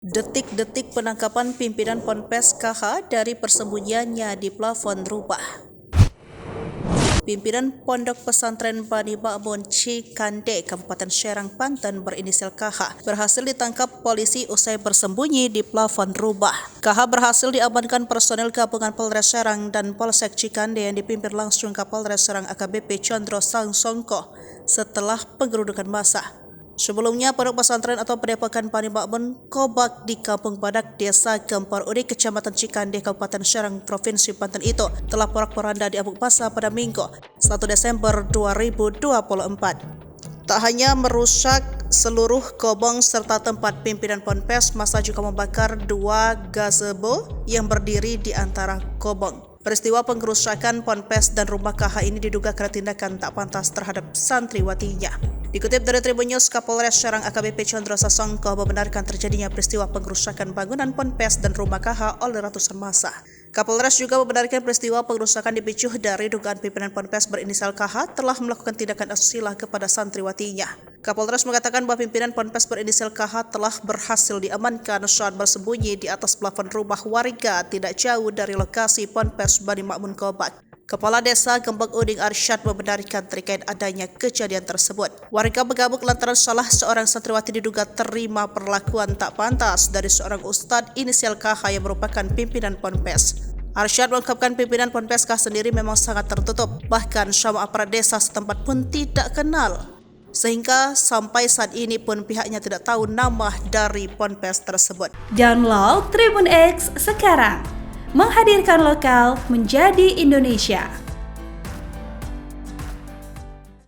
Detik-detik penangkapan pimpinan Ponpes KH dari persembunyiannya di plafon rumah. Pimpinan Pondok Pesantren Bani Ma'mun Cikande, Kabupaten Serang, Banten berinisial KH berhasil ditangkap polisi usai bersembunyi di plafon rumah. KH berhasil diamankan personel gabungan Polres Serang dan Polsek Cikande yang dipimpin langsung Kapolres Serang AKBP Condro Sangsongko setelah penggerudukan massa. Sebelumnya, Pondok Pesantren atau Padepokan Bani Ma'mun Kobak di Kampung Badak, Desa Gempar Udi, Kecamatan Cikande, Kabupaten Serang, Provinsi Banten itu telah porak-poranda diamuk massa pada Minggu, 1 Desember 2024. Tak hanya merusak seluruh gobong serta tempat pimpinan Ponpes, massa juga membakar 2 gazebo yang berdiri di antara gobong. Peristiwa penggerusakan Ponpes dan rumah KH ini diduga karena tindakan tak pantas terhadap santriwatinya. Dikutip dari Tribun News, Kapolres Serang AKBP Condro Sangsongko membenarkan terjadinya peristiwa penggerusakan bangunan Ponpes dan rumah KH oleh ratusan massa. Kapolres juga membenarkan peristiwa penggerusakan dipicu dari dugaan pimpinan Ponpes berinisial KH telah melakukan tindakan asusila kepada santriwatinya. Kapolres mengatakan bahwa pimpinan Ponpes berinisial KH telah berhasil diamankan saat bersembunyi di atas plafon rumah warga tidak jauh dari lokasi Ponpes Bani Ma'mun Kobak. Kepala Desa Gembak Uding Arsyad membenarkan terkait adanya kejadian tersebut. Warga mengamuk lantaran salah seorang santriwati diduga terima perlakuan tak pantas dari seorang ustadz inisial KH yang merupakan pimpinan Ponpes. Arsyad mengungkapkan pimpinan Ponpes KH sendiri memang sangat tertutup, bahkan sama aparat desa setempat pun tidak kenal. Sehingga sampai saat ini pun pihaknya tidak tahu nama dari Ponpes tersebut. Download Tribun X sekarang. Menghadirkan lokal menjadi Indonesia.